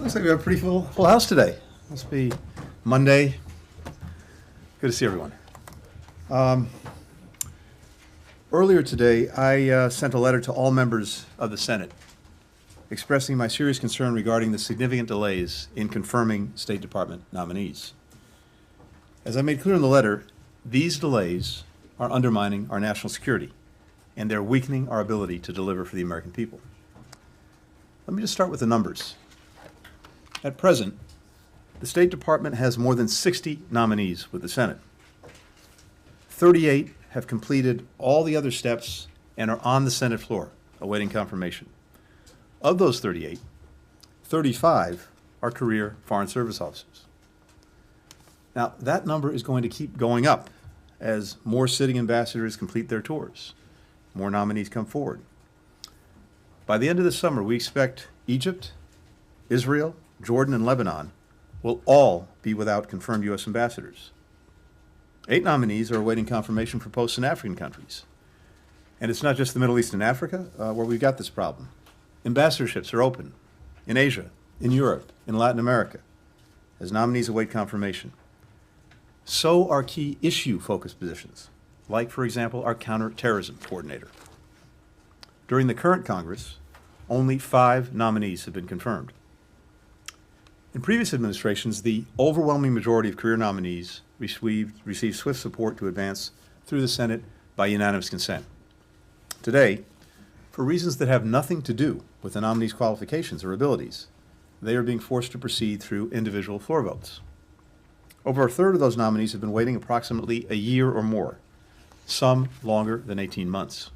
Looks like we have a pretty full house today. Must be Monday. Good to see everyone. Earlier today, I sent a letter to all members of the Senate expressing my serious concern regarding the significant delays in confirming State Department nominees. As I made clear in the letter, these delays are undermining our national security, and they're weakening our ability to deliver for the American people. Let me just start with the numbers. At present, the State Department has more than 60 nominees with the Senate. 38 have completed all the other steps and are on the Senate floor, awaiting confirmation. Of those 38, 35 are career Foreign Service officers. Now, that number is going to keep going up as more sitting ambassadors complete their tours, more nominees come forward. By the end of the summer, we expect Egypt, Israel, Jordan, and Lebanon will all be without confirmed U.S. ambassadors. 8 nominees are awaiting confirmation for posts in African countries. And it's not just the Middle East and Africa where we've got this problem. Ambassadorships are open in Asia, in Europe, in Latin America, as nominees await confirmation. So are key issue-focused positions, like, for example, our counterterrorism coordinator. During the current Congress, only 5 nominees have been confirmed. In previous administrations, the overwhelming majority of career nominees received swift support to advance through the Senate by unanimous consent. Today, for reasons that have nothing to do with the nominees' qualifications or abilities, they are being forced to proceed through individual floor votes. Over a third of those nominees have been waiting approximately a year or more, some longer than 18 months.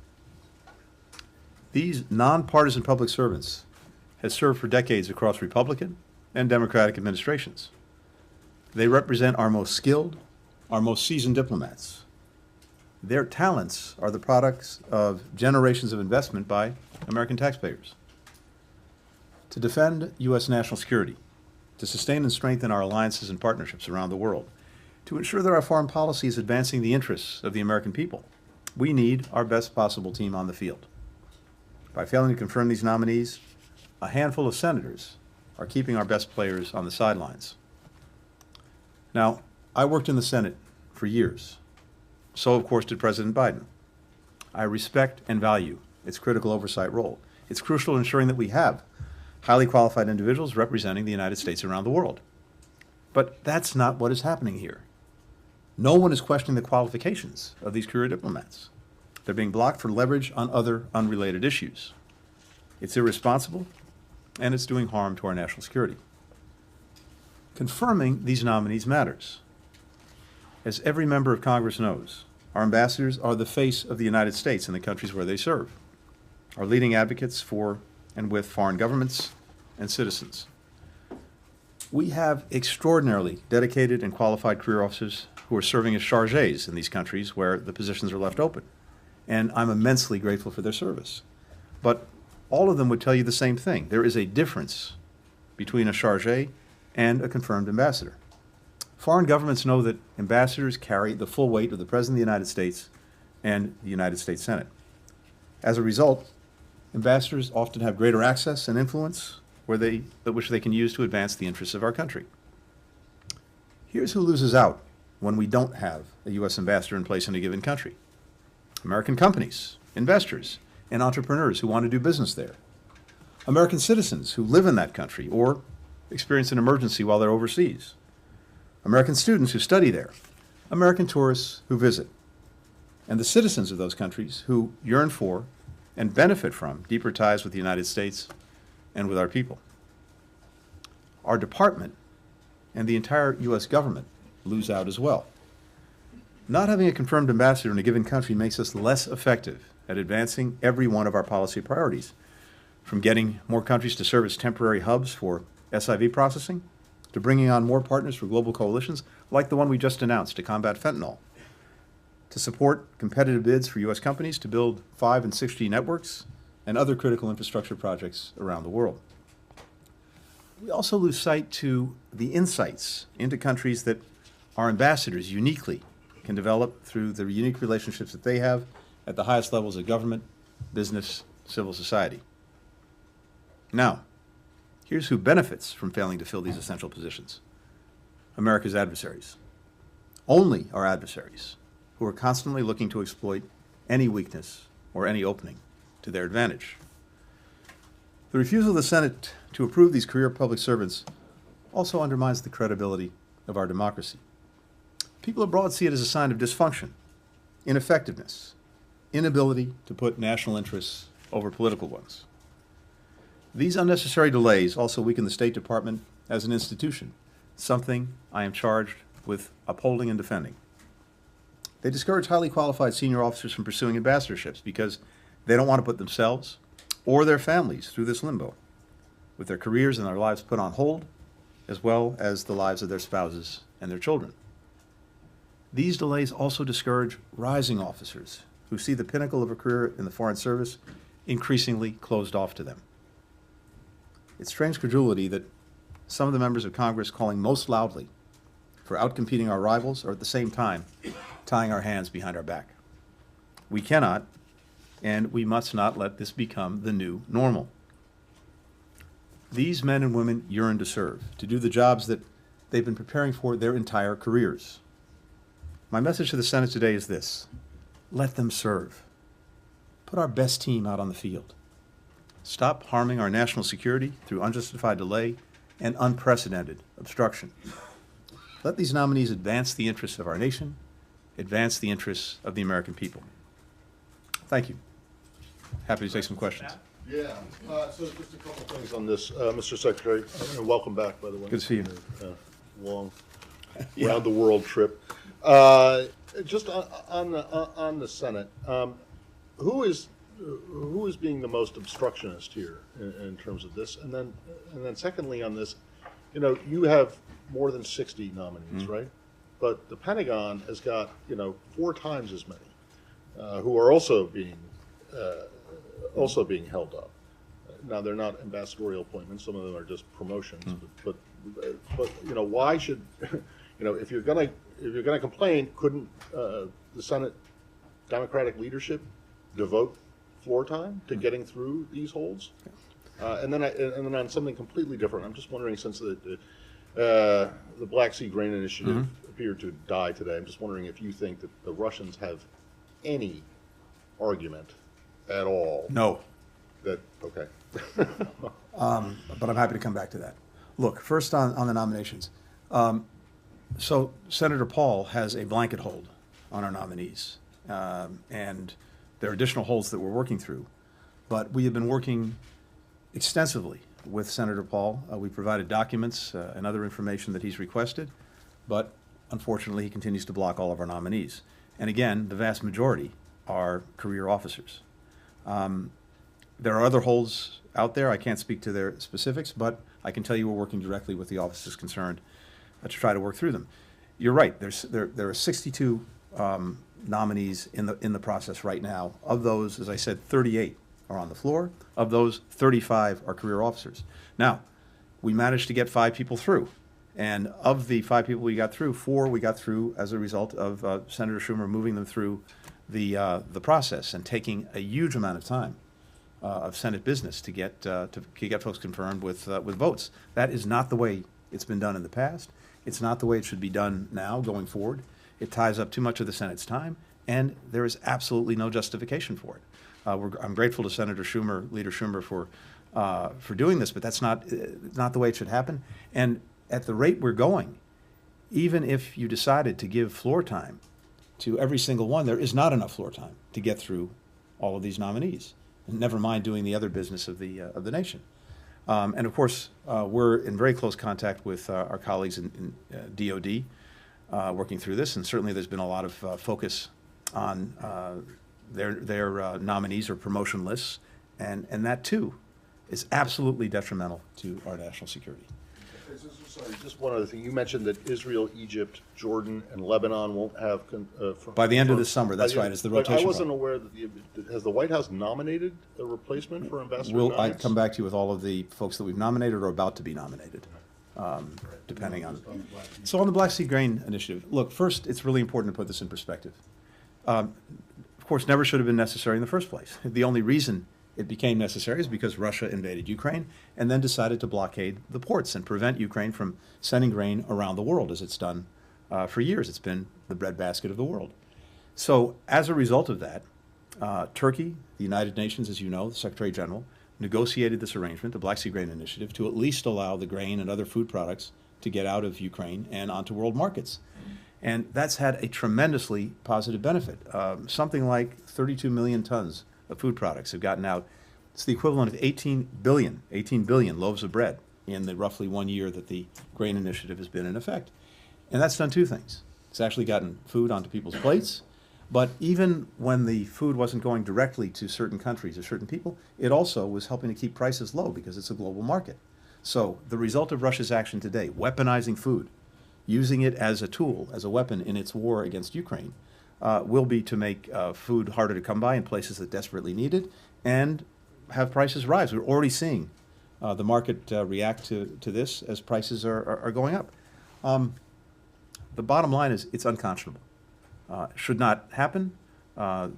These nonpartisan public servants have served for decades across Republican and Democratic administrations. They represent our most skilled, our most seasoned diplomats. Their talents are the products of generations of investment by American taxpayers. To defend U.S. national security, to sustain and strengthen our alliances and partnerships around the world, to ensure that our foreign policy is advancing the interests of the American people, we need our best possible team on the field. By failing to confirm these nominees, a handful of senators are keeping our best players on the sidelines. Now, I worked in the Senate for years. So, of course, did President Biden. I respect and value its critical oversight role. It's crucial in ensuring that we have highly qualified individuals representing the United States around the world. But that's not what is happening here. No one is questioning the qualifications of these career diplomats. They're being blocked for leverage on other unrelated issues. It's irresponsible, and it's doing harm to our national security. Confirming these nominees matters. As every member of Congress knows, our ambassadors are the face of the United States in the countries where they serve, are leading advocates for and with foreign governments and citizens. We have extraordinarily dedicated and qualified career officers who are serving as chargés in these countries where the positions are left open, and I'm immensely grateful for their service. But all of them would tell you the same thing. There is a difference between a chargé and a confirmed ambassador. Foreign governments know that ambassadors carry the full weight of the President of the United States and the United States Senate. As a result, ambassadors often have greater access and influence which they can use to advance the interests of our country. Here's who loses out when we don't have a U.S. ambassador in place in a given country. American companies, investors, and entrepreneurs who want to do business there. American citizens who live in that country or experience an emergency while they're overseas. American students who study there. American tourists who visit. And the citizens of those countries who yearn for and benefit from deeper ties with the United States and with our people. Our department and the entire U.S. government lose out as well. Not having a confirmed ambassador in a given country makes us less effective at advancing every one of our policy priorities, from getting more countries to serve as temporary hubs for SIV processing, to bringing on more partners for global coalitions like the one we just announced to combat fentanyl, to support competitive bids for U.S. companies to build 5 and 6G networks and other critical infrastructure projects around the world. We also lose sight to the insights into countries that our ambassadors uniquely can develop through the unique relationships that they have at the highest levels of government, business, civil society. Now, Here's who benefits from failing to fill these essential positions: America's adversaries. Only our adversaries, who are constantly looking to exploit any weakness or any opening to their advantage. The refusal of the Senate to approve these career public servants also undermines the credibility of our democracy. People abroad see it as a sign of dysfunction, ineffectiveness, inability to put national interests over political ones. These unnecessary delays also weaken the State Department as an institution, something I am charged with upholding and defending. They discourage highly qualified senior officers from pursuing ambassadorships because they don't want to put themselves or their families through this limbo, with their careers and their lives put on hold, as well as the lives of their spouses and their children. These delays also discourage rising officers who see the pinnacle of a career in the Foreign Service increasingly closed off to them. It's strange credulity that some of the members of Congress calling most loudly for outcompeting our rivals are at the same time tying our hands behind our back. We cannot and we must not let this become the new normal. These men and women yearn to serve, to do the jobs that they've been preparing for their entire careers. My message to the Senate today is this: let them serve. Put our best team out on the field. Stop harming our national security through unjustified delay and unprecedented obstruction. Let these nominees advance the interests of our nation, advance the interests of the American people. Thank you. Happy to take some questions. Yeah, so just a couple of things on this, Mr. Secretary, and welcome back, by the way. Good to see you. Long round-the-world trip. Just on the Senate, who is being the most obstructionist here in terms of this? And then secondly on this, you know, you have more than 60 nominees, right? But the Pentagon has got 4 times as many who are also being held up. Now they're not ambassadorial appointments; some of them are just promotions. But why should if you're gonna complain, couldn't the Senate Democratic leadership devote floor time to getting through these holds? And then on something completely different, I'm just wondering, since the Black Sea Grain Initiative appeared to die today, I'm just wondering if you think that the Russians have any argument at all. No. Okay. But I'm happy to come back to that. Look, first on the nominations. So Senator Paul has a blanket hold on our nominees. And there are additional holds that we're working through. But we have been working extensively with Senator Paul. We provided documents and other information that he's requested. But unfortunately, he continues to block all of our nominees. And again, the vast majority are career officers. There are other holds out there. I can't speak to their specifics, but I can tell you we're working directly with the officers concerned to try to work through them. You're right. There are 62 nominees in the process right now. Of those, as I said, 38 are on the floor. Of those, 35 are career officers. Now, we managed to get 5 people through. And of the 5 people we got through, 4 we got through as a result of Senator Schumer moving them through the process and taking a huge amount of time of Senate business to get folks confirmed with votes. That is not the way it's been done in the past. It's not the way it should be done now going forward. It ties up too much of the Senate's time, and there is absolutely no justification for it. I'm grateful to Senator Schumer, Leader Schumer, for doing this, but that's not the way it should happen. And at the rate we're going, even if you decided to give floor time to every single one, there is not enough floor time to get through all of these nominees. And never mind doing the other business of the nation. And of course, we're in very close contact with our colleagues in DOD working through this, and certainly there's been a lot of focus on their nominees or promotion lists, and that too is absolutely detrimental to our national security. Sorry, just one other thing. You mentioned that Israel, Egypt, Jordan, and Lebanon won't have... by the end of this summer, that's right. It's the rotation. I wasn't aware that has the White House nominated a replacement for Ambassador Nance? I come back to you with all of the folks that we've nominated or about to be nominated, depending on... So on the Black Sea Grain Initiative, look, first, it's really important to put this in perspective. Of course, never should have been necessary in the first place. The only reason it became necessary is because Russia invaded Ukraine and then decided to blockade the ports and prevent Ukraine from sending grain around the world, as it's done for years. It's been the breadbasket of the world. So as a result of that, Turkey, the United Nations, as you know, the Secretary General, negotiated this arrangement, the Black Sea Grain Initiative, to at least allow the grain and other food products to get out of Ukraine and onto world markets. And that's had a tremendously positive benefit. Something like 32 million tons of food products have gotten out. It's the equivalent of 18 billion loaves of bread in the roughly 1 year that the grain initiative has been in effect. And that's done two things. It's actually gotten food onto people's plates, but even when the food wasn't going directly to certain countries or certain people, it also was helping to keep prices low because it's a global market. So the result of Russia's action today, weaponizing food, using it as a tool, as a weapon in its war against Ukraine, will be to make food harder to come by in places that desperately need it and have prices rise. We're already seeing the market react to this as prices are going up. The bottom line is it's unconscionable. Should not happen.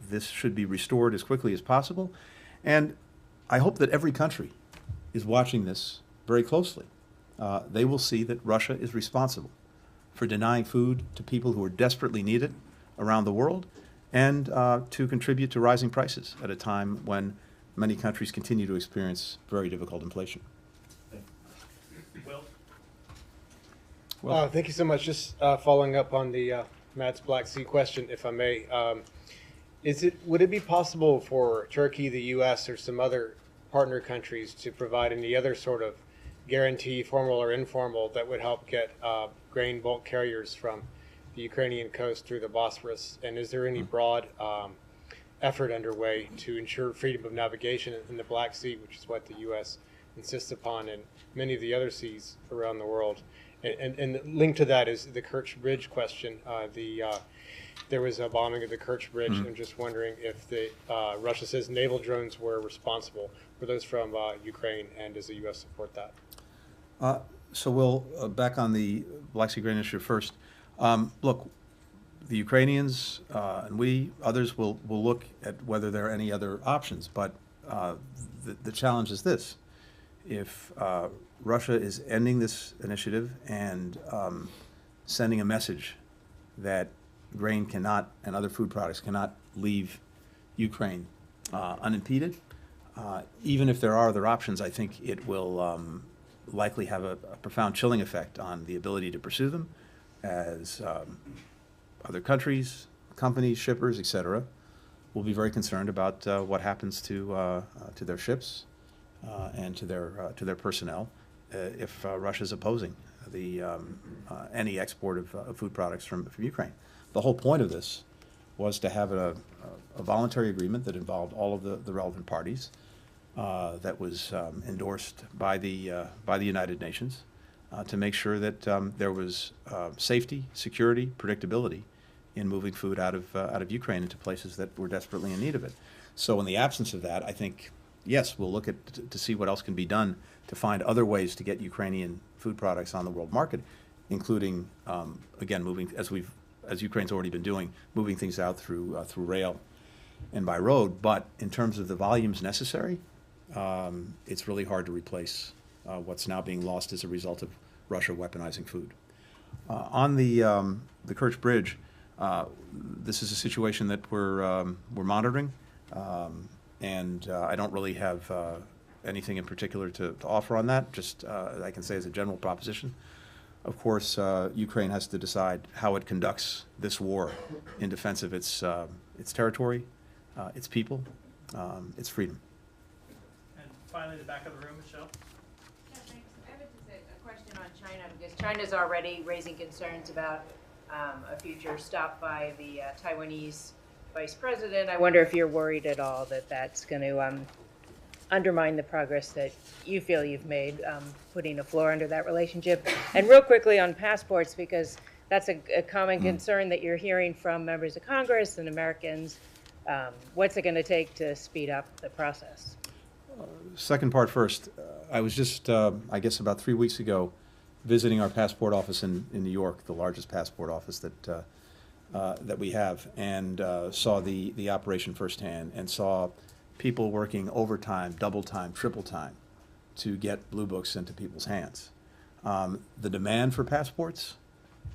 This should be restored as quickly as possible. And I hope that every country is watching this very closely. They will see that Russia is responsible for denying food to people who are desperately need it around the world and to contribute to rising prices at a time when many countries continue to experience very difficult inflation. Well, thank you so much. Just following up on the Matt's Black Sea question, if I may, would it be possible for Turkey, the U.S., or some other partner countries to provide any other sort of guarantee, formal or informal, that would help get grain bulk carriers from the Ukrainian coast through the Bosphorus? And is there any broad effort underway to ensure freedom of navigation in the Black Sea, which is what the U.S. insists upon in many of the other seas around the world? And linked to that is the Kerch Bridge question. There was a bombing of the Kerch Bridge. I'm just wondering if Russia says naval drones were responsible. Were those from Ukraine, and does the U.S. support that? So we'll back on the Black Sea Grain Initiative first. Look, the Ukrainians and others will look at whether there are any other options. But the challenge is this: if Russia is ending this initiative and sending a message that grain cannot and other food products cannot leave Ukraine unimpeded, even if there are other options, I think it will likely have a profound chilling effect on the ability to pursue them, as other countries, companies, shippers, etc., will be very concerned about what happens to their ships and to their personnel if Russia is opposing any export of food products from Ukraine. The whole point of this was to have a voluntary agreement that involved all of the relevant parties, that was endorsed by the United Nations, to make sure that there was safety, security, predictability in moving food out of Ukraine into places that were desperately in need of it. So in the absence of that, I think, yes, we'll look to see what else can be done to find other ways to get Ukrainian food products on the world market, including, again, moving, as Ukraine's already been doing, moving things out through rail and by road. But in terms of the volumes necessary, it's really hard to replace what's now being lost as a result of Russia weaponizing food. On the Kerch Bridge, this is a situation that we're monitoring, and I don't really have anything in particular to offer on that. Just I can say as a general proposition. Of course, Ukraine has to decide how it conducts this war in defense of its territory, its people, its freedom. And finally, the back of the room, Michelle. Yeah, thanks. I have just a question on China, because China's already raising concerns about a future stop by the Taiwanese vice president. I wonder if you're worried at all that that's going to undermine the progress that you feel you've made, putting a floor under that relationship. And real quickly on passports, because that's a common concern that you're hearing from members of Congress and Americans. What's it going to take to speed up the process? Second part first. I was just, I guess about 3 weeks ago, visiting our passport office in New York, the largest passport office that we have, and saw the operation firsthand, and saw people working overtime, double time, triple time to get Blue Books into people's hands. The demand for passports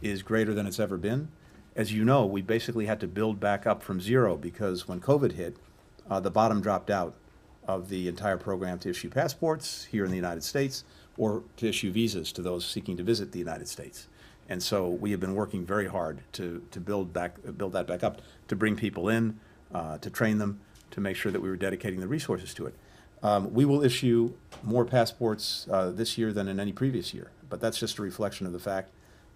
is greater than it's ever been. As you know, we basically had to build back up from zero because when COVID hit, the bottom dropped out of the entire program to issue passports here in the United States or to issue visas to those seeking to visit the United States. And so we have been working very hard to build that back up, to bring people in, to train them, to make sure that we were dedicating the resources to it. We will issue more passports this year than in any previous year, but that's just a reflection of the fact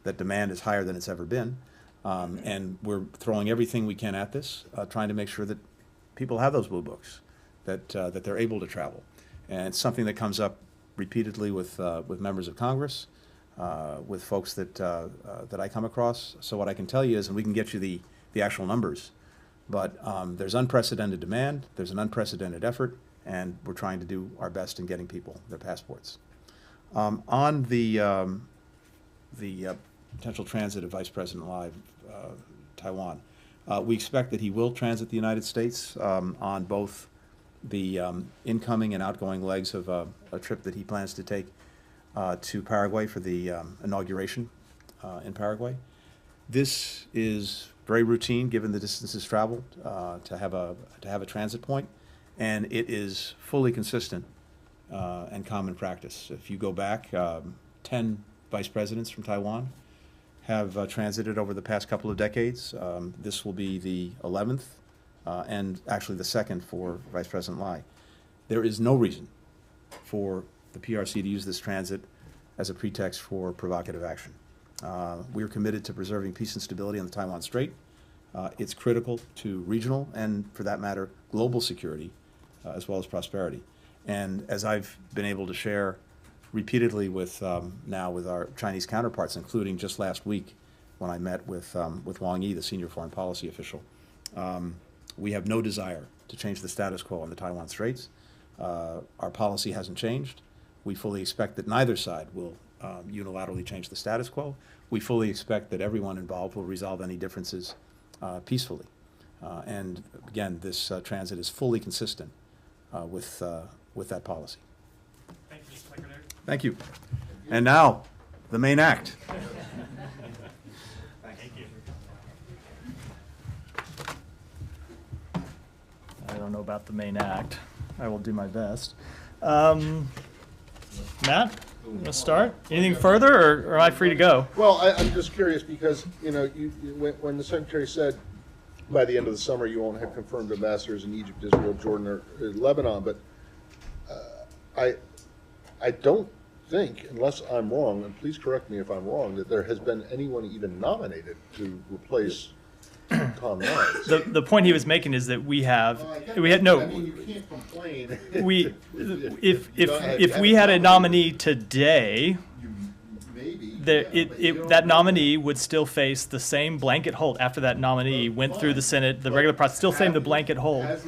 that demand is higher than it's ever been. And we're throwing everything we can at this, trying to make sure that people have those Blue Books, that they're able to travel. And it's something that comes up repeatedly with members of Congress, with folks that I come across. So what I can tell you is, and we can get you the actual numbers, but there's unprecedented demand, there's an unprecedented effort, and we're trying to do our best in getting people their passports. On the potential transit of Vice President Lai, Taiwan, we expect that he will transit the United States on both the incoming and outgoing legs of a trip that he plans to take to Paraguay for the inauguration in Paraguay. This is very routine, given the distances traveled, to have a transit point, and it is fully consistent and common practice. If you go back, 10 vice presidents from Taiwan have transited over the past couple of decades. This will be the 11th, and actually the second for Vice President Lai. There is no reason for the PRC to use this transit as a pretext for provocative action. We are committed to preserving peace and stability on the Taiwan Strait. It's critical to regional and, for that matter, global security, as well as prosperity. And as I've been able to share repeatedly with now with our Chinese counterparts, including just last week when I met with Wang Yi, the senior foreign policy official, we have no desire to change the status quo on the Taiwan Straits. Our policy hasn't changed. We fully expect that neither side will unilaterally change the status quo. We fully expect that everyone involved will resolve any differences peacefully. And again, this transit is fully consistent with that policy. Thank you, Mr. Secretary. Thank you. And now, the main act. Thank you. I don't know about the main act. I will do my best. Matt, you want to start? Anything further, or am I free to go? Well, I'm just curious because, you know, when the Secretary said by the end of the summer you won't have confirmed ambassadors in Egypt, Israel, Jordan, or Lebanon, but I don't think, unless I'm wrong, and please correct me if I'm wrong, that there has been anyone even nominated to replace Tom Niles. The point he was making is that we have I mean, you can't complain. If we had a nominee today, that nominee would still face the same blanket hold after that nominee went through the Senate, the regular process, still same the blanket hold. Has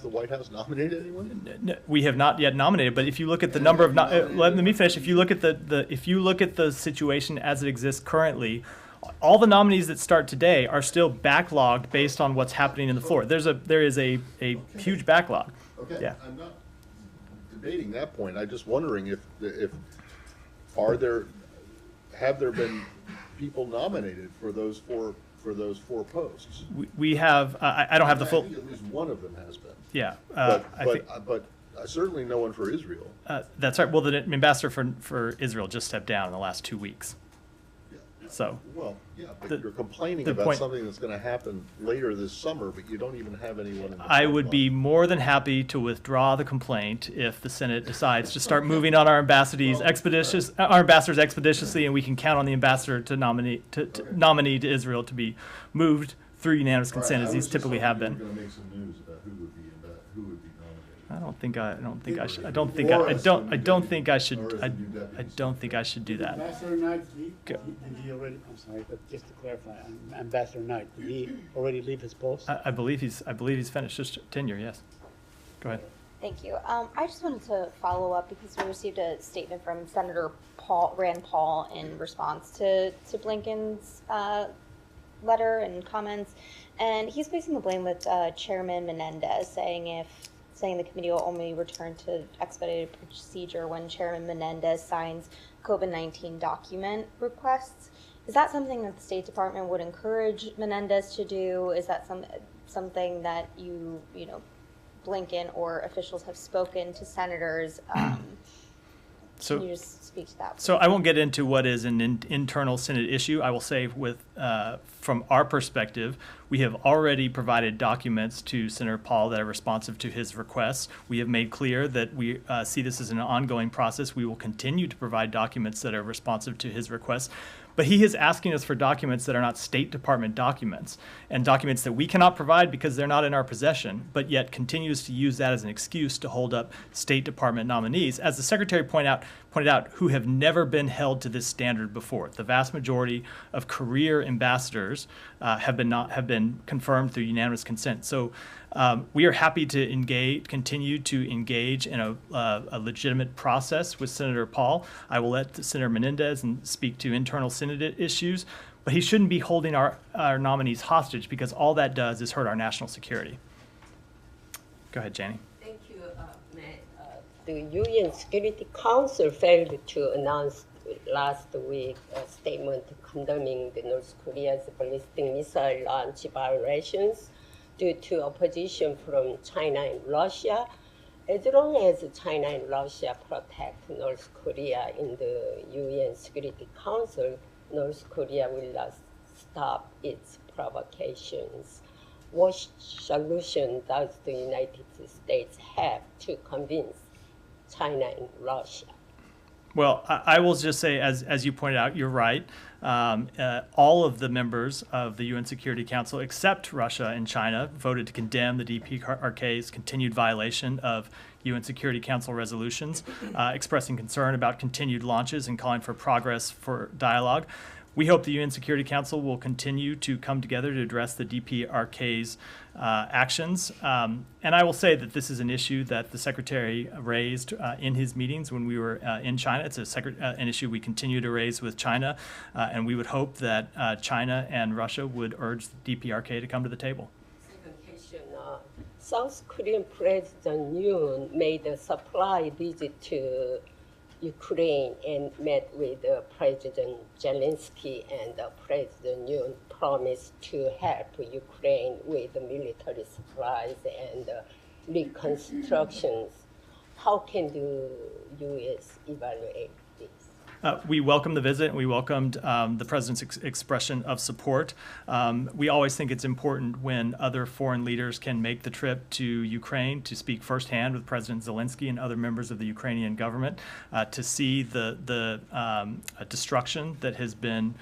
the White House nominated anyone? We have not yet nominated, but if you look at the number of let me finish. If you look at the situation as it exists currently, all the nominees that start today are still backlogged based on what's happening in the floor. There is a huge backlog. Okay, Yeah. I'm not debating that point. I'm just wondering if have there been people nominated for those four posts? We have. I don't have the I full. think at least one of them has been. Yeah. But certainly no one for Israel. That's right. Well, the ambassador for Israel just stepped down in the last 2 weeks. So. Well, yeah, but The- you're complaining the about point- something that's going to happen later this summer, but you don't even have anyone in the I would be pipeline. more than happy to withdraw the complaint if the Senate decides to start moving on our ambassadors expeditiously, and we can count on the ambassador to nominee to Israel to be moved through unanimous consent, as these typically have been. We're going to make some news about who would be nominated. I don't think I should do that. Ambassador Knight, Go. did he already, I'm sorry, but just to clarify, Ambassador Knight, did he already leave his post? I believe he's finished his tenure. Yes. Go ahead. Thank you. I just wanted to follow up because we received a statement from Senator Rand Paul in response to Blinken's letter and comments, and he's placing the blame with Chairman Menendez, saying if saying the committee will only return to expedited procedure when Chairman Menendez signs COVID-19 document requests. Is that something that the State Department would encourage Menendez to do? Is that something that you know, Blinken or officials have spoken to senators? Can you just speak to that? So I won't get into what is an internal Senate issue. I will say from our perspective, we have already provided documents to Senator Paul that are responsive to his requests. We have made clear that we see this as an ongoing process. We will continue to provide documents that are responsive to his requests. But he is asking us for documents that are not State Department documents, and documents that we cannot provide because they're not in our possession, but yet continues to use that as an excuse to hold up State Department nominees, as the Secretary pointed out, who have never been held to this standard before. The vast majority of career ambassadors have been confirmed through unanimous consent. So we are happy to continue to engage in a legitimate process with Senator Paul. I will let Senator Menendez speak to internal Senate issues, but he shouldn't be holding our nominees hostage, because all that does is hurt our national security. Go ahead, Janie. Thank you, Matt. The UN Security Council failed to announce last week a statement condemning the North Korea's ballistic missile launch violations due to opposition from China and Russia. As long as China and Russia protect North Korea in the UN Security Council, North Korea will not stop its provocations. What solution does the United States have to convince China and Russia? Well, I will just say, as you pointed out, you're right. All of the members of the UN Security Council, except Russia and China, voted to condemn the DPRK's continued violation of UN Security Council resolutions, expressing concern about continued launches and calling for progress for dialogue. We hope the UN Security Council will continue to come together to address the DPRK's actions. And I will say that this is an issue that the Secretary raised in his meetings when we were in China. It's an issue we continue to raise with China, and we would hope that China and Russia would urge the DPRK to come to the table. Second question, South Korean President Yoon made a surprise visit to Ukraine and met with President Zelensky, and President Yoon promised to help Ukraine with military supplies and reconstructions. How can the U.S. evaluate this? We welcome the visit, and we welcomed the President's expression of support. We always think it's important when other foreign leaders can make the trip to Ukraine to speak firsthand with President Zelensky and other members of the Ukrainian government, to see the destruction that has been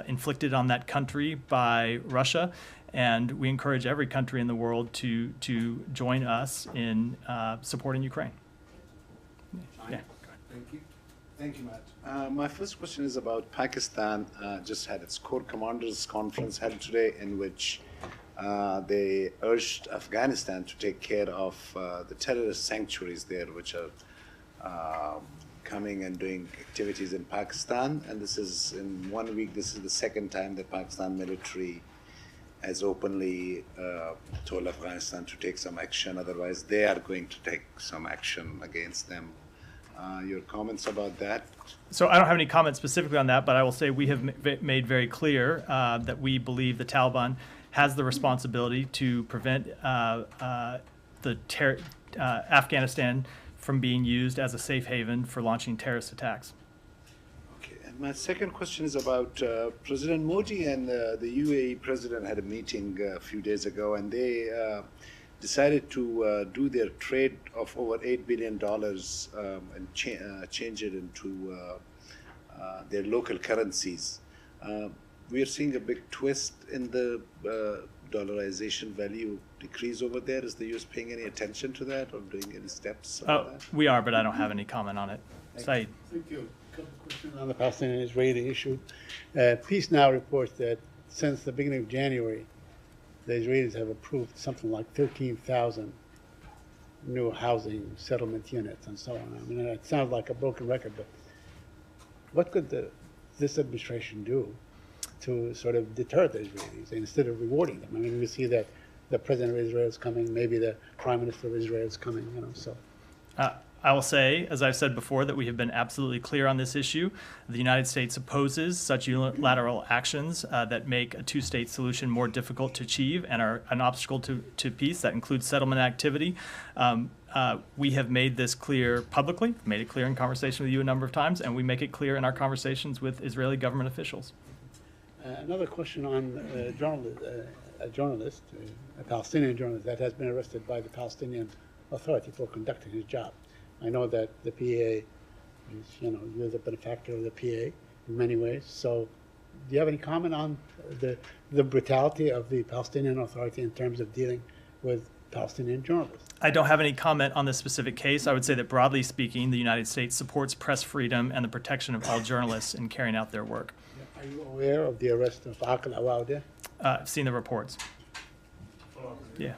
inflicted on that country by Russia. And we encourage every country in the world to join us in supporting Ukraine. Yeah. Thank you. Thank you, Matt. My first question is about Pakistan. Just had its Corps Commanders Conference held today, in which they urged Afghanistan to take care of the terrorist sanctuaries there, which are coming and doing activities in Pakistan. And this is, in 1 week, this is the second time that Pakistan military has openly told Afghanistan to take some action. Otherwise, they are going to take some action against them. Your comments about that? So I don't have any comments specifically on that, but I will say we have made very clear that we believe the Taliban has the responsibility to prevent Afghanistan from being used as a safe haven for launching terrorist attacks. Okay, and my second question is about President Modi and the UAE president had a meeting a few days ago, and they decided to do their trade of over $8 billion and change it into their local currencies. We are seeing a big twist in the dollarization value decrease over there. Is the U.S. paying any attention to that or doing any steps on that? We are, but I don't have any comment on it. Saeed. Thank you. A couple of questions on the Palestinian-Israeli issue. Peace Now reports that since the beginning of January, the Israelis have approved something like 13,000 new housing settlement units and so on. I mean, it sounds like a broken record, but what could this administration do to sort of deter the Israelis instead of rewarding them? I mean, we see that the president of Israel is coming, maybe the prime minister of Israel is coming, so. I will say, as I've said before, that we have been absolutely clear on this issue. The United States opposes such unilateral actions that make a two-state solution more difficult to achieve and are an obstacle to peace. That includes settlement activity. We have made this clear publicly, made it clear in conversation with you a number of times, and we make it clear in our conversations with Israeli government officials. Another question on a journalist, a Palestinian journalist that has been arrested by the Palestinian Authority for conducting his job. I know that the PA is, you're the benefactor of the PA in many ways. So do you have any comment on the brutality of the Palestinian Authority in terms of dealing with Palestinian journalists? I don't have any comment on this specific case. I would say that broadly speaking, the United States supports press freedom and the protection of all journalists in carrying out their work. Are you aware of the arrest of Aqil Awawdeh? I've seen the reports. Yeah.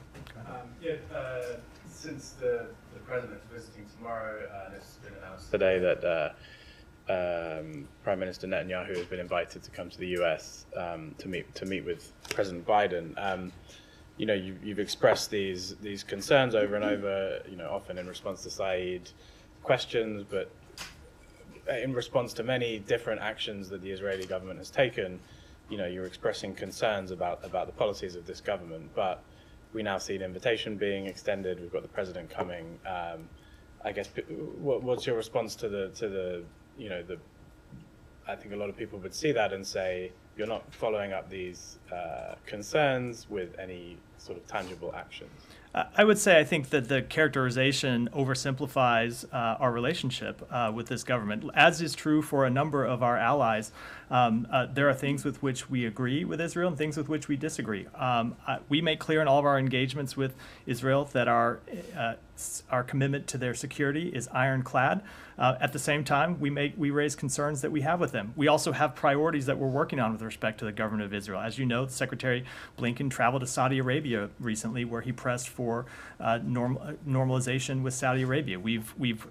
Since the president's visiting tomorrow, and it's been announced today that Prime Minister Netanyahu has been invited to come to the U.S. To meet with President Biden. You've expressed these concerns over and over. Often in response to Saeed questions, but in response to many different actions that the Israeli government has taken. You're expressing concerns about the policies of this government, but we now see an invitation being extended. We've got the president coming. I guess, what's your response to the I think a lot of people would see that and say, you're not following up these concerns with any sort of tangible actions. I would say I think that the characterization oversimplifies our relationship with this government, as is true for a number of our allies. There are things with which we agree with Israel and things with which we disagree. We make clear in all of our engagements with Israel that our commitment to their security is ironclad. At the same time, we raise concerns that we have with them. We also have priorities that we're working on with respect to the government of Israel. As you know, Secretary Blinken traveled to Saudi Arabia recently, where he pressed for normalization with Saudi Arabia. We've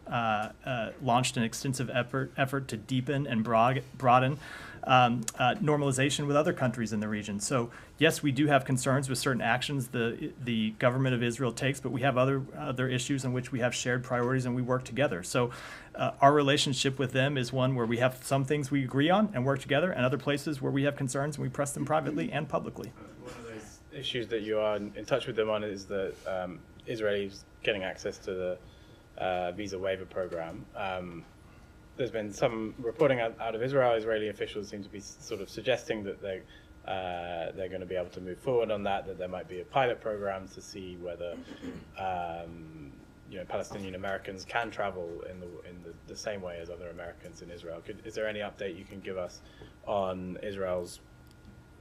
launched an extensive effort to deepen and broaden normalization with other countries in the region. So yes, we do have concerns with certain actions the government of Israel takes, but we have other issues in which we have shared priorities and we work together. So our relationship with them is one where we have some things we agree on and work together, and other places where we have concerns and we press them privately and publicly. One of those issues that you are in touch with them on is that Israelis getting access to the visa waiver program. There's been some reporting out of Israel. Israeli officials seem to be sort of suggesting that they're going to be able to move forward on that there might be a pilot program to see whether Palestinian Americans can travel in the same way as other Americans in Israel. Is there any update you can give us on Israel's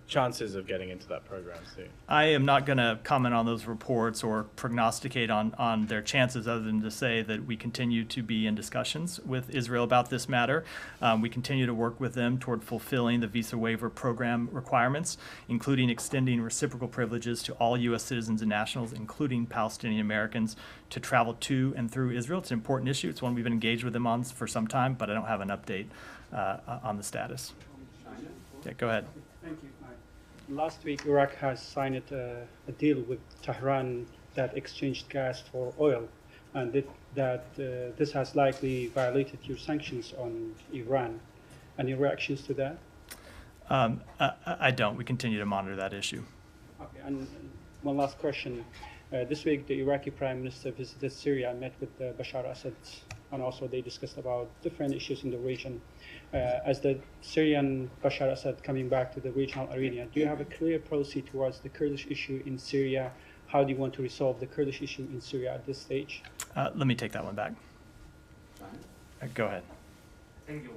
chances of getting into that program soon? I am not going to comment on those reports or prognosticate on their chances, other than to say that we continue to be in discussions with Israel about this matter. We continue to work with them toward fulfilling the visa waiver program requirements, including extending reciprocal privileges to all U.S. citizens and nationals, including Palestinian Americans, to travel to and through Israel. It's an important issue. It's one we've been engaged with them on for some time, but I don't have an update on the status. Yeah, go ahead. Thank you. Last week, Iraq has signed a deal with Tehran that exchanged gas for oil, and this has likely violated your sanctions on Iran. Any reactions to that? I don't. We continue to monitor that issue. Okay, and one last question. This week, the Iraqi Prime Minister visited Syria and met with Bashar Assad, and also they discussed about different issues in the region. As the Syrian Bashar Assad coming back to the regional arena, do you have a clear policy towards the Kurdish issue in Syria? How do you want to resolve the Kurdish issue in Syria at this stage? Let me take that one back. Go ahead. Thank you.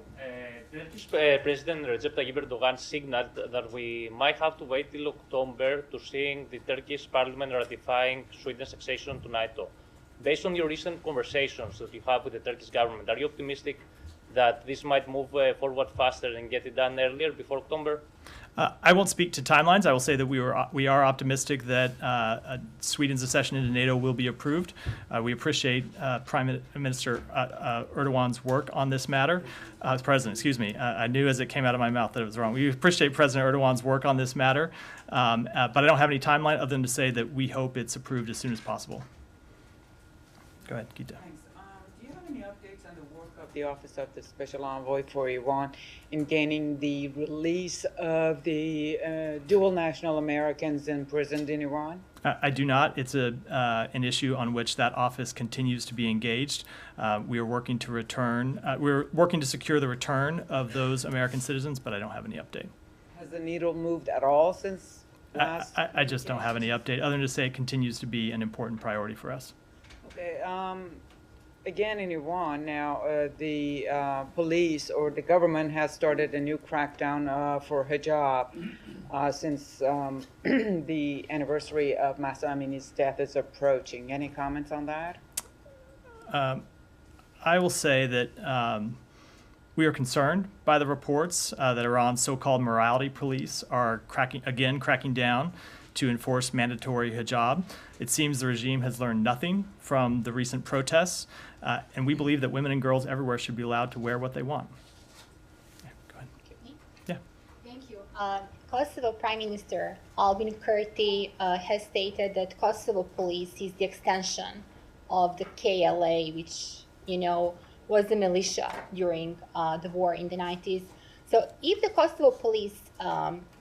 Turkish President Recep Tayyip Erdogan signaled that we might have to wait till October to see the Turkish parliament ratifying Sweden's accession to NATO. Based on your recent conversations that you have with the Turkish government, are you optimistic that this might move forward faster and get it done earlier, before October? I won't speak to timelines. I will say that we are optimistic that Sweden's accession into NATO will be approved. We appreciate Prime Minister Erdogan's work on this matter. President, excuse me. I knew as it came out of my mouth that it was wrong. We appreciate President Erdogan's work on this matter, but I don't have any timeline other than to say that we hope it's approved as soon as possible. Go ahead, Gita. Thanks. Do you have any updates on the work of the Office of the Special Envoy for Iran in gaining the release of the dual national Americans imprisoned in Iran? I do not. It's an issue on which that office continues to be engaged. We are working to return. We're working to secure the return of those American citizens, but I don't have any update. Has the needle moved at all since last? I just don't have any update other than to say it continues to be an important priority for us. Okay. Again, in Iran now, the police or the government has started a new crackdown for hijab since the anniversary of Mahsa Amini's death is approaching. Any comments on that? I will say that we are concerned by the reports that Iran's so-called morality police are cracking down to enforce mandatory hijab. It seems the regime has learned nothing from the recent protests, and we believe that women and girls everywhere should be allowed to wear what they want. Yeah, go ahead. Yeah. Thank you. Kosovo Prime Minister Albin Kurti has stated that Kosovo police is the extension of the KLA, which, you know, was the militia during the war in the 90s. So if the Kosovo police,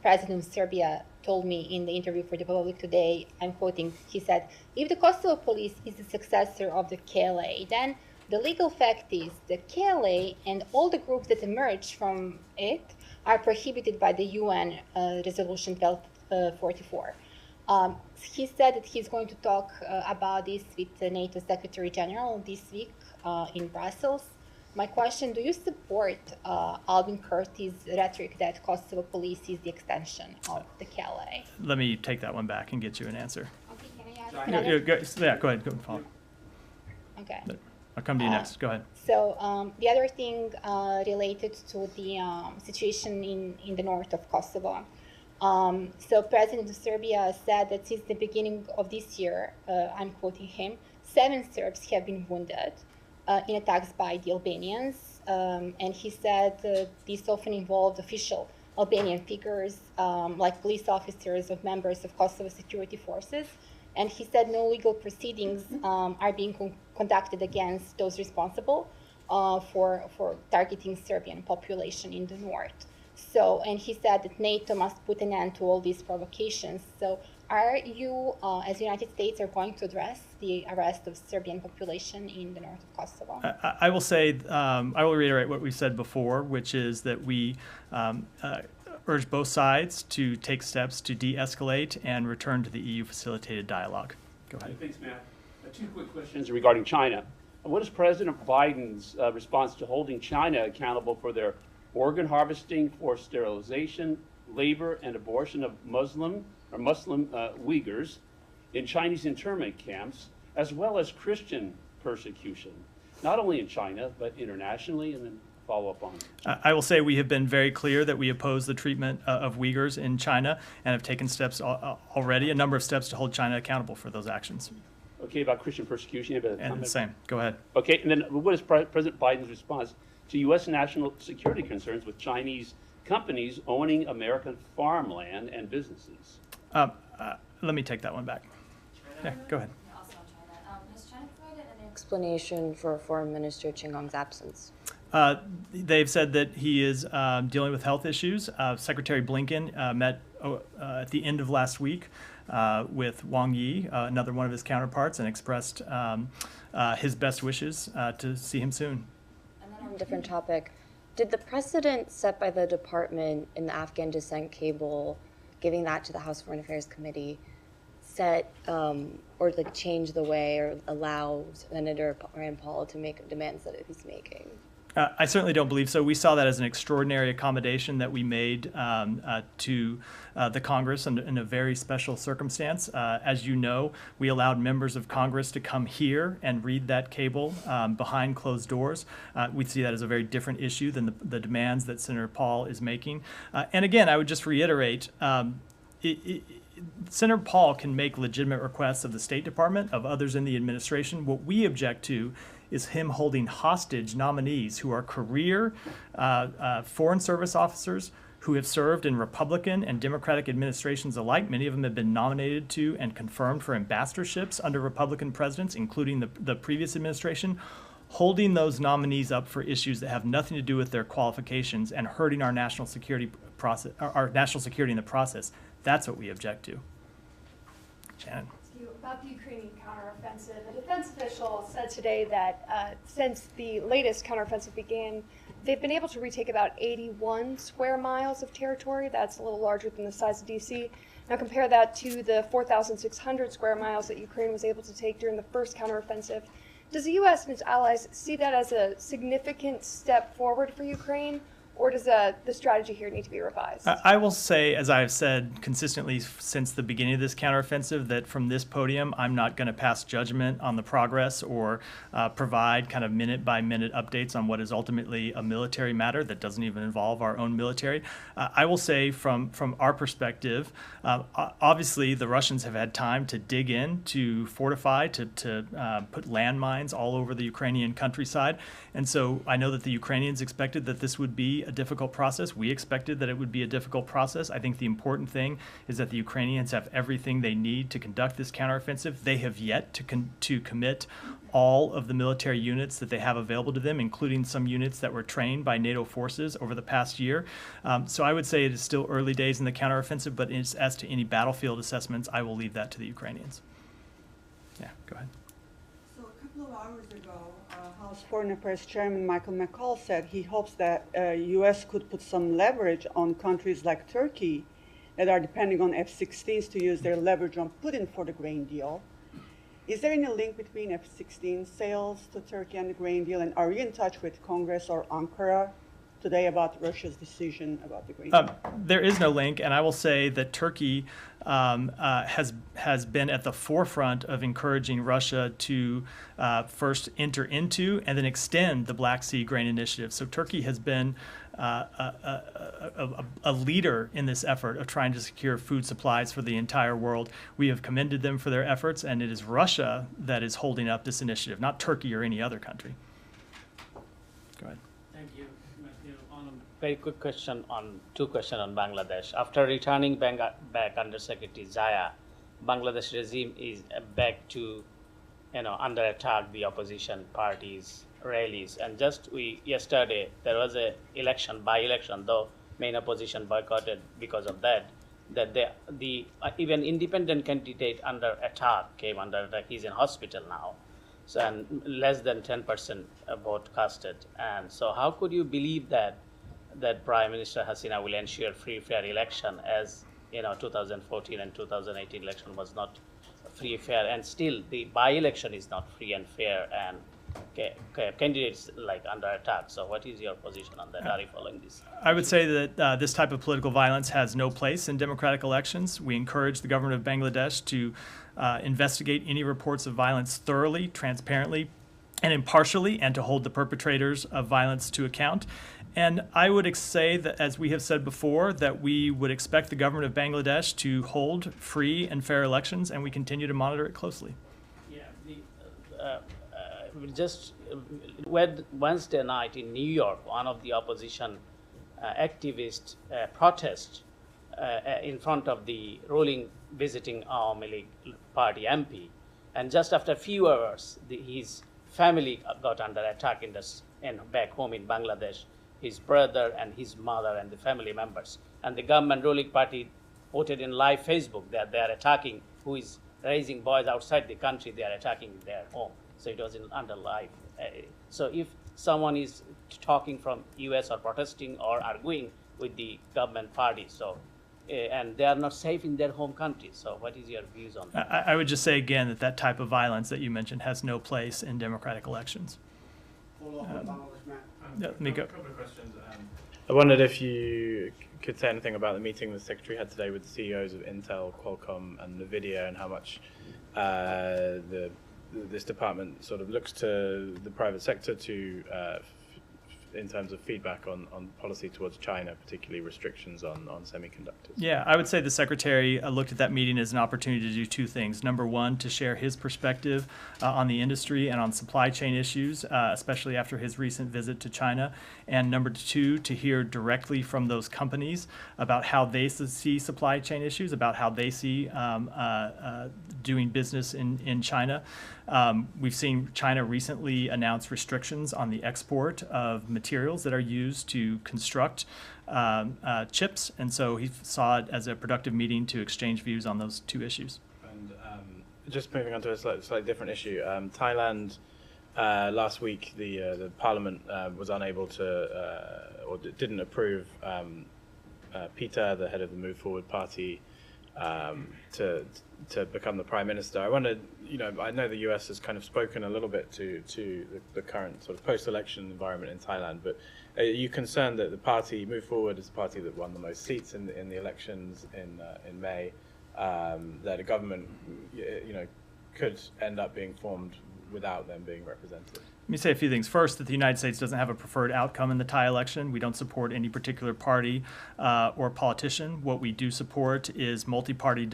President of Serbia told me in the interview for the Republic today, I'm quoting, he said, if the Kosovo police is the successor of the KLA, then the legal fact is the KLA and all the groups that emerge from it are prohibited by the UN Resolution 1244. He said that he's going to talk about this with the NATO Secretary General this week in Brussels. My question, do you support Albin Kurti's rhetoric that Kosovo police is the extension of the KLA? Let me take that one back and get you an answer. Okay, can I ask another? Go ahead. Go follow. Okay. I'll come to you next. Go ahead. So the other thing related to the situation in the north of Kosovo. So President of Serbia said that since the beginning of this year, I'm quoting him, 7 Serbs have been wounded in attacks by the Albanians. And he said these often involved official Albanian figures like police officers or members of Kosovo security forces. And he said no legal proceedings are being conducted against those responsible for targeting Serbian population in the north. So, and he said that NATO must put an end to all these provocations. So are you, as the United States, are going to address the arrest of Serbian population in the north of Kosovo? I will say, I will reiterate what we said before, which is that we urge both sides to take steps to de-escalate and return to the EU-facilitated dialogue. Go ahead. Thanks, Matt. 2 quick questions regarding China. What is President Biden's response to holding China accountable for their organ harvesting, forced sterilization, labor, and abortion of Muslim Uyghurs in Chinese internment camps, as well as Christian persecution, not only in China, but internationally? And then follow up on I will say we have been very clear that we oppose the treatment of Uyghurs in China and have taken steps already, a number of steps to hold China accountable for those actions. Okay, about Christian persecution? And the same. Go ahead. Okay, and then what is President Biden's response to U.S. national security concerns with Chinese companies owning American farmland and businesses? Let me take that one back. Yeah, go ahead. Has China provided an explanation for Foreign Minister Qin Gong's absence? They've said that he is dealing with health issues. Secretary Blinken met at the end of last week with Wang Yi, another one of his counterparts, and expressed his best wishes to see him soon. And then on a different topic, did the precedent set by the department in the Afghan descent cable, giving that to the House Foreign Affairs Committee, set or like change the way or allow Senator Rand Paul to make demands that he's making? I certainly don't believe so. We saw that as an extraordinary accommodation that we made to the Congress in a very special circumstance. As you know, we allowed members of Congress to come here and read that cable behind closed doors. We see that as a very different issue than the demands that Senator Paul is making. And again, I would just reiterate, Senator Paul can make legitimate requests of the State Department, of others in the administration. What we object to is him holding hostage nominees who are career Foreign Service officers who have served in Republican and Democratic administrations alike. Many of them have been nominated to and confirmed for ambassadorships under Republican presidents, including the previous administration. Holding those nominees up for issues that have nothing to do with their qualifications and hurting our national security process, our national security in the process. That's what we object to. Shannon. About the Ukrainian counteroffensive, a defense official said today that since the latest counteroffensive began, they've been able to retake about 81 square miles of territory. That's a little larger than the size of D.C. Now compare that to the 4,600 square miles that Ukraine was able to take during the first counteroffensive. Does the U.S. and its allies see that as a significant step forward for Ukraine, or does the strategy here need to be revised? I will say, as I've said consistently since the beginning of this counteroffensive, that from this podium, I'm not going to pass judgment on the progress or provide kind of minute-by-minute updates on what is ultimately a military matter that doesn't even involve our own military. I will say from our perspective, obviously the Russians have had time to dig in, to fortify, to put landmines all over the Ukrainian countryside. And so I know that the Ukrainians expected that this would be a difficult process. We expected that it would be a difficult process. I think the important thing is that the Ukrainians have everything they need to conduct this counteroffensive. They have yet to commit all of the military units that they have available to them, including some units that were trained by NATO forces over the past year. So I would say it is still early days in the counteroffensive, but as to any battlefield assessments, I will leave that to the Ukrainians. Yeah, go ahead. So a couple of hours ago, House Foreign Affairs Chairman Michael McCall said he hopes that U.S. could put some leverage on countries like Turkey that are depending on F-16s to use their leverage on Putin for the grain deal. Is there any link between F-16 sales to Turkey and the grain deal? And are you in touch with Congress or Ankara today about Russia's decision about the grain deal? There is no link, and I will say that Turkey has been at the forefront of encouraging Russia to first enter into and then extend the Black Sea Grain Initiative. So Turkey has been a leader in this effort of trying to secure food supplies for the entire world. We have commended them for their efforts, and it is Russia that is holding up this initiative, not Turkey or any other country. Go ahead. Thank you. Very quick question on two questions on Bangladesh. After returning back Under Secretary Zaya, Bangladesh regime is back to, under attack the opposition parties, rallies, and yesterday there was a by-election, though main opposition boycotted because of that. That the even independent candidate under attack came under attack. He's in hospital now. So and less than 10% vote casted. And so how could you believe that Prime Minister Hasina will ensure free, fair election, as 2014 and 2018 election was not free, fair, and still the by-election is not free and fair, and candidates like under attack. So what is your position on that? Are you following this? I would say that this type of political violence has no place in democratic elections. We encourage the government of Bangladesh to investigate any reports of violence thoroughly, transparently, and impartially, and to hold the perpetrators of violence to account. And I would say that, as we have said before, that we would expect the government of Bangladesh to hold free and fair elections, and we continue to monitor it closely. Yeah, just Wednesday night in New York, one of the opposition activists protest in front of the ruling visiting Awami League Party MP, and just after a few hours, his family got under attack back home in Bangladesh. His brother and his mother and the family members. And the government ruling party voted in live Facebook that they are attacking who is raising boys outside the country, they are attacking their home. So it was under live. So if someone is talking from US or protesting or arguing with the government party, and they are not safe in their home country. So what is your views on that? I would just say again that type of violence that you mentioned has no place in democratic elections. Follow up on Bangladesh, Matt. let me go. A couple of questions. I wondered if you could say anything about the meeting the Secretary had today with the CEOs of Intel, Qualcomm, and NVIDIA, and how much this department sort of looks to the private sector to, in terms of feedback on policy towards China, particularly restrictions on semiconductors. Yeah, I would say the Secretary looked at that meeting as an opportunity to do two things. Number one, to share his perspective on the industry and on supply chain issues, especially after his recent visit to China. And number two, to hear directly from those companies about how they see supply chain issues, about how they see doing business in China. We've seen China recently announce restrictions on the export of materials that are used to construct chips, and so he saw it as a productive meeting to exchange views on those two issues. And just moving on to a slightly different issue, Thailand, last week the parliament was unable to, or didn't approve Pita, the head of the Move Forward party, to become the prime minister. I wondered, I know the US has kind of spoken a little bit to the current sort of post-election environment in Thailand, but are you concerned that the party, Move Forward, is the party that won the most seats in the elections in May, that a government, could end up being formed without them being represented? Let me say a few things. First, that the United States doesn't have a preferred outcome in the Thai election. We don't support any particular party or politician. What we do support is multi-party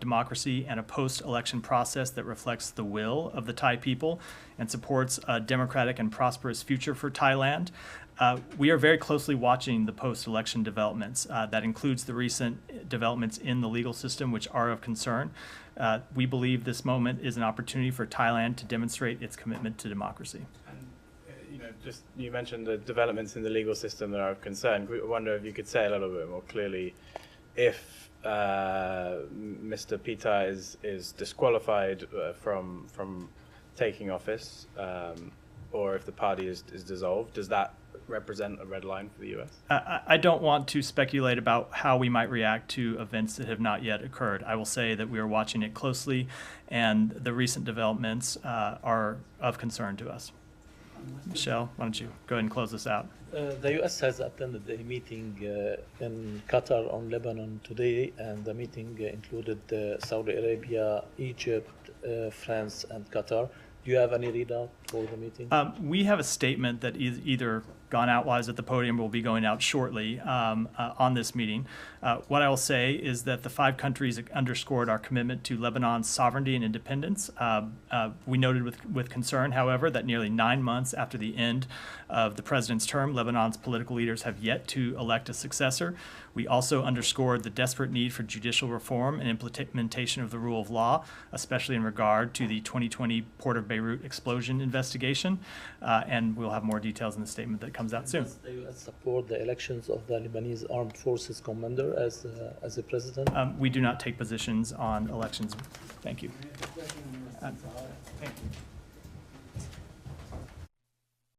democracy and a post-election process that reflects the will of the Thai people and supports a democratic and prosperous future for Thailand. We are very closely watching the post-election developments. That includes the recent developments in the legal system, which are of concern. We believe this moment is an opportunity for Thailand to demonstrate its commitment to democracy. And, you mentioned the developments in the legal system that are of concern. I wonder if you could say a little bit more clearly if Mr. Pita is disqualified from taking office, or if the party is dissolved. Does that represent a red line for the U.S.? I don't want to speculate about how we might react to events that have not yet occurred. I will say that we are watching it closely, and the recent developments are of concern to us. Michelle, why don't you go ahead and close this out? The U.S. has attended a meeting in Qatar on Lebanon today, and the meeting included Saudi Arabia, Egypt, France, and Qatar. Do you have any readout for the meeting? We have a statement that is either gone out while I was at the podium or will be going out shortly on this meeting. What I will say is that the 5 countries underscored our commitment to Lebanon's sovereignty and independence. We noted with concern, however, that nearly 9 months after the end of the president's term, Lebanon's political leaders have yet to elect a successor. We also underscored the desperate need for judicial reform and implementation of the rule of law, especially in regard to the 2020 Port of Beirut explosion investigation. And we'll have more details in the statement that comes out soon. Does the U.S. support the elections of the Lebanese Armed Forces commander as a president? We do not take positions on elections. Thank you. Thank you.